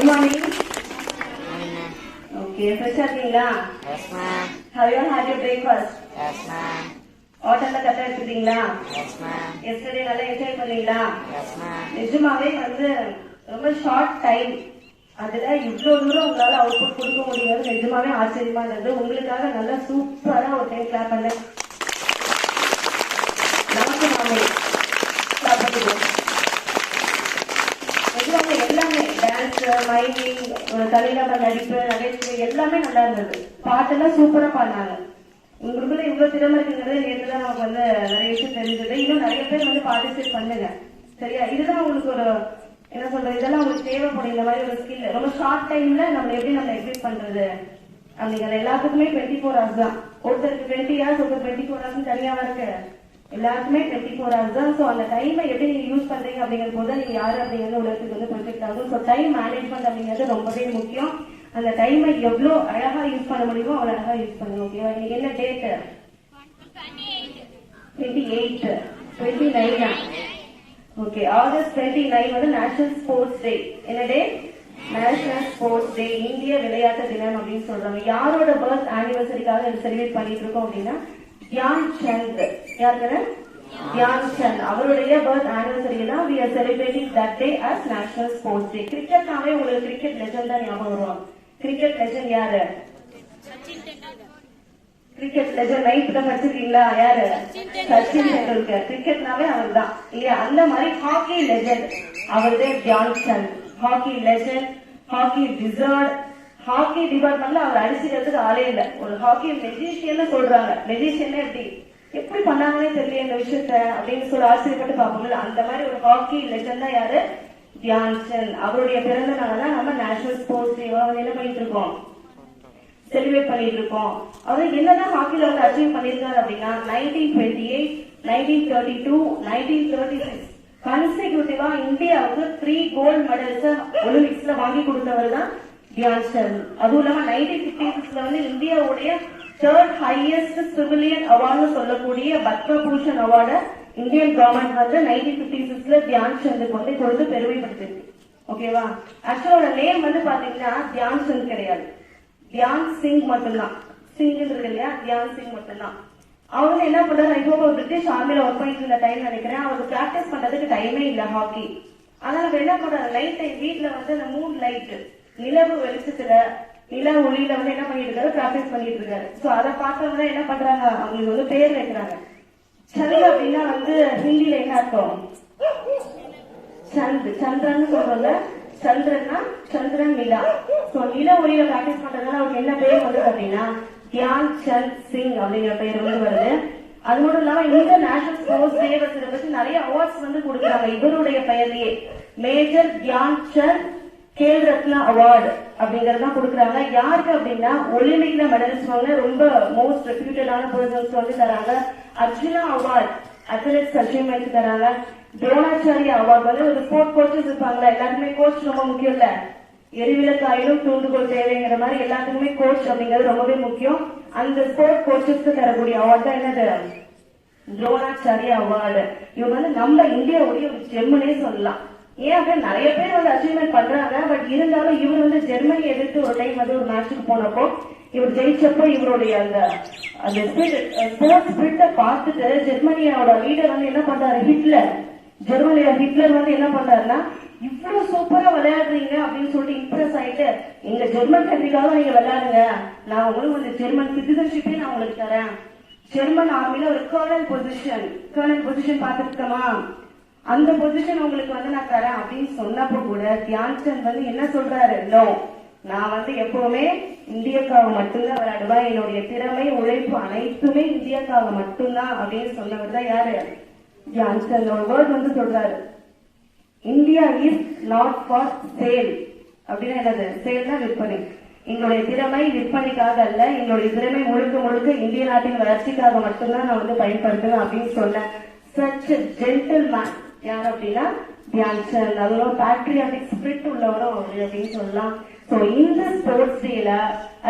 Good morning. Morning, ma'am. Okay, fresh ஆக்கீங்களா? Yes, ma'am. Have you had your breakfast? Yes, ma'am. ஹோட்டல்ல கட்ட எடுத்துட்டீங்களா? Yes, ma'am. Yesterday நல்லா enjoy பண்ணீங்களா? Yes, ma'am. நிஜமாவே ரொம்ப ஷார்ட் டைம் அதுல இவ்வளவு தூரம் உங்களால அவுட்புட் கொடுக்க முடியாது. நிஜமாவே ஆச்சரியமா இருந்தது. உங்களுக்காக நல்லா சூப்பரா ஒரு டைம் கிளாப் பண்ண நமக்கு நாமே கிளாப் பண்ணிடுவோம். நிஜமாவே எல்லாமே டான்ஸ், மைமிங், தனிநபர் நடிப்பு, நகைச்சுவை எல்லாமே நல்லா இருந்தது. பாட்டெல்லாம் சூப்பரா பாடினாங்க. உங்களுக்குள்ள இவ்வளவு திறமை இருக்குங்கிறது நேற்றுதான் நமக்கு நிறைய விஷயம் தெரிஞ்சது. இன்னும் நிறைய பேர் பார்ட்டிசிபேட் பண்ணுங்க. சரியா? இதுதான் உங்களுக்கு ஒரு என்ன சொல்றது, இதெல்லாம் உங்களுக்கு தேவைப்படும். இந்த மாதிரி ஒரு ஸ்கில் ரொம்ப ஷார்ட் டைம்ல நம்ம எப்படி எக்ஸிட் பண்றது அப்படிங்கிற எல்லாத்துக்குமே 24 hours தான். ஒருத்தருக்கு 20 hours, ஒருத்தர் 24 hours தனியாவா இருக்கு. எல்லாருக்குமே 24 hours தான். ஸோ அந்த டைமை எப்படி நீங்க யூஸ் பண்றீங்க அப்படிங்கிற போது நீங்க யாரு அப்படிங்கிறது உலகத்துக்கு ப்ரொஜெக்ட் ஆகும். ஸோ டைம் மேனேஜ்மெண்ட் அப்படிங்கிறது ரொம்பவே முக்கியம். அந்த டைமை எவ்வளவு அழகா யூஸ் பண்ண முடியுமோ அவ்வளவு அழகா யூஸ் பண்ணுங்க. ஓகேவா? இன்னைக்கு என்ன date? 28, 29. Okay, August 29 national sports day. என்ன டே? நேஷனல் ஸ்போர்ட்ஸ் டே, இந்திய விளையாட்டு தினம் அப்படின்னு சொல்றாங்க. யாரோட பர்த் ஆனிவர்சரிக்காக செலிப்ரேட் பண்ணிட்டு இருக்கோம் அப்படின்னா தியான் சந்த். யாருக்கு? தியான் சந்த். அவருடைய பர்த் ஆனிவர்சரி தான் we are celebrating that day as national sports day. கிரிக்கெட்னாவே உங்களுக்கு கிரிக்கெட் லெஜெண்ட் தான் ஞாபகம் வருவாங்க. கிரிக்கெட் லெஜெண்ட் யாரு? கிரிக்கெட் லெஜெண்ட் நைட் தான் படிச்சிருக்கீங்களா? யாரு? சச்சின் டெண்டுல்கர். கிரிக்கெட்னாவே அவர் தான் இல்லையா? அந்த மாதிரி ஹாக்கி லெஜெண்ட் அவருடைய Dhyan Chand. Hockey legend, hockey wizard. Hockey டிபார்ட்மெண்ட்ல அவர் அடிச்சுக்கிறதுக்கு ஆளே இல்ல. ஒரு ஹாக்கி மெஜிஷியன் சொல்றாங்க. மெஜிஷியன் எப்படி பண்ணாங்கன்னே தெரியல இந்த விஷயத்த அப்படின்னு சொல்லி ஆச்சரியப்பட்டு பார்ப்போம்ல. அந்த மாதிரி ஒரு ஹாக்கி லெஜெண்ட் தான் யாரு? தியான் சந்த். அவருடைய பிறந்த நாள் தான் நம்ம நேஷனல் ஸ்போர்ட்ஸ் டே என்ன பண்ணிட்டு இருக்கோம், செலிப்ரேட் பண்ணிட்டு இருக்கோம். அவர் என்னதான் ஹாக்கில அச்சீவ் பண்ணிருக்காரு அப்படின்னா 1928, 1932, 1936 கன்சிக்யூட்டிவா இந்தியாவுக்கு 3 கோல்டு மெடல்ஸ் ஒலிம்பிக்ஸ்ல வாங்கி கொடுத்தவர் தான் தியான் சந்த். அதுவும் இல்லாம 1956 இந்தியாவுடைய 3rd ஹையஸ்ட் சிவிலியன் அவார்டு சொல்லக்கூடிய Padma Bhushan award Indian government 1956 Dhyan சந்துக்கு கொடுத்து பெருமைப்படுத்திருக்கு. ஓகேவா? ஆக்சுவலோட நேம் பாத்தீங்கன்னா தியான் சந்த் கிடையாது, தியான் சிங் மட்டும்தான். சிங் இருக்கு இல்லையா? தியான் சிங் மட்டும்தான். அவங்க என்ன பண்றாரு, இப்போ பிரிட்டிஷ் ஆர்மில ஒர்க் பண்ணிட்டு இருந்த டைம் நினைக்கிறேன். அவருக்கு பிராக்டிஸ் பண்றதுக்கு டைமே இல்ல ஹாக்கி. அதனால என்ன பண்றாரு, நைட் டைம் வீட்டுல அந்த மூன் லைட், நிலவு வெளிச்சத்துல, நில ஒளியில என்ன பண்ணிட்டு இருக்காரு, பிராக்டிஸ் பண்ணிட்டு இருக்காரு. சோ அதை பார்த்தவங்க என்ன பண்றாங்க, அவங்களுக்கு பேர் வைக்கிறாங்க. சந்த் அப்படின்னா ஹிந்தியில என்ன அர்த்தம்? சந்த், சந்திரன் சொல்றோம்ல. சந்திரன்னா சந்திரன், நிலா. சோ நில ஒளியில பிராக்டிஸ் பண்றதுனால அவருக்கு என்ன பேர் அப்படின்னா தியான் சந்த் சிங் அப்படிங்கிற பேர் வருது. அது மட்டும் இல்லாம இந்த நேஷனல் ஸ்போர்ட்ஸ் டே பத்தி நிறைய அவார்ட்ஸ் கொடுக்குறாங்க இவருடைய பெயர்லயே. மேஜர் தியான் சந்த் கேல் ரத்னா அவார்டு அப்படிங்கறதான் கொடுக்குறாங்க. யாருக்கு அப்படின்னா ஒலிம்பிக்ல மெடலிஸ்ட் ரொம்ப மோஸ்ட் ரெப்யூட்டடான பர்சன்ஸ் தராங்க. அர்ஜுனா அவார்டு அத்லெட்ஸ் அச்சீவ்மெண்ட் தராங்க. துரோணாச்சாரிய அவார்டு ஒரு ஸ்போர்ட் கோச்சஸ் இருப்பாங்களா, எல்லாருக்குமே கோச் ரொம்ப முக்கியம் இல்ல. எரிவிளக்காயிலும் தூண்டுகோல் தேவைங்கிற மாதிரி எல்லாத்துக்குமே கோச் அப்படிங்கிறது ரொம்பவே முக்கியம். அந்த ஸ்போர்ட் கோச்சஸ்க்கு தரக்கூடிய அவார்டு தான் என்னது? துரோணாச்சாரிய அவார்டு. இவங்க நம்ம இந்தியாவுடைய ஒரு ஜெம்முனே சொல்லலாம். ஏன் அப்படின்னு நிறைய பேர் அச்சீவ்மெண்ட் பண்றாங்க. பட் இருந்தாலும் இவர் ஜெர்மனி எதிர்த்து ஒரு டைம் ஒரு மேட்சுக்கு போனப்போ இவர் ஜெயிச்சப்போ இவருடைய அந்த ஸ்போர்ட்ஸ் ஸ்பிரிட்ட பார்த்துட்டு ஜெர்மனியோட லீடர் என்ன பண்றாரு, ஹிட்லர். ஜெர்மனியோட ஹிட்லர் என்ன பண்றாருன்னா, இவ்வளவு சூப்பரா விளையாடுறீங்க அப்படின்னு சொல்லிட்டு இம்ப்ரெஸ் ஆயிட்டு, எங்க ஜெர்மன் கண்ட்ரிக்காக நீங்க விளையாடுங்க, நான் உங்களுக்கு ஜெர்மன் சிட்டிசன்ஷிப்பே நான் உங்களுக்கு தரேன். ஜெர்மன் ஆர்மில ஒரு கர்னல் பொசிஷன் பார்த்துருக்கமா, அந்த பொசிஷன் உங்களுக்கு நான் தரேன் அப்படின்னு சொன்னப்போ கூட தியான் சந்த் என்ன சொல்றாரு, நோ, நான் எப்பவுமே இந்தியாக்காக மட்டும்தான் விளையாடுவேன், என்னுடைய திறமை உழைப்பு அனைத்துமே இந்தியாக்காக மட்டும்தான் அப்படின்னு சொன்னவர் தான் யாரு? தியான் சந்த். ஒரு வேர்ட் சொல்றாரு, India is not for sale. அப்படின்னா என்னது? சேல்னா விற்பனை. எங்களுடைய திறமை விற்பனைக்காக அல்ல, எங்களுடைய திறமை முழுக்க முழுக்க இந்திய நாட்டின் வளர்ச்சிக்காக மட்டும்தான் நான் பயன்படுத்துவேன் அப்படின்னு சொன்னேன். சச் ஜென்டில் மேன் யார் அப்படின்னா தியான் சந்த். அதுவும் பேட்ரியாட்டிக் ஸ்பிரிட் உள்ளவரும் அப்படின்னு சொல்லலாம். சோ இந்த ஸ்போர்ட்ஸ் டேல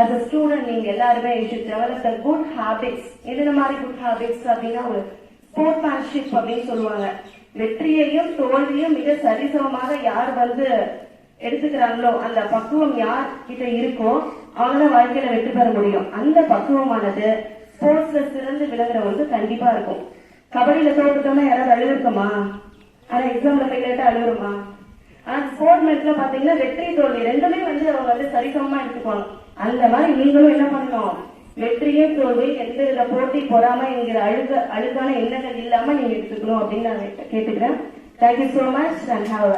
as a student நீங்க எல்லாருமே you should develop the good habits. என்ன மாதிரி குட் ஹாபிட்ஸ் அப்படின்னா ஒரு ஸ்போர்ட்மேன்ஷிப் அப்படின்னு சொல்லுவாங்க. வெற்றியையும் தோல்வியும் மிக சரிசமமாக யார் எடுத்துக்கிறாங்களோ அந்த பக்குவம் யார் கிட்ட இருக்கோ அவங்க வாழ்க்கையில வெற்றி பெற முடியும். அந்த பக்குவமானது ஸ்போர்ட்ஸ்ல சிறந்து விளங்குறவங்களுக்கு கண்டிப்பா இருக்கும். கபடியில தோத்துட்டோம்னா யாராவது அழுவிருக்குமா? ஆனா எக்ஸாம்ல போய் கேட்டா அழுவுருமா? ஆனா ஸ்போர்ட் மேட்ச்ல பாத்தீங்கன்னா வெற்றி தோல்வி ரெண்டுமே அவங்க சரிசமமா எடுத்துக்குவாங்க. அந்த மாதிரி நீங்களும் என்ன பண்ணணும், வெற்றியே தோல்வி எந்த வித போட்டி பொறாம என்கிற அழுக்கான எண்ணங்கள் இல்லாம நீங்க எடுத்துக்கணும் அப்படின்னு நான் கேட்டுக்கிறேன். Thank you so much and have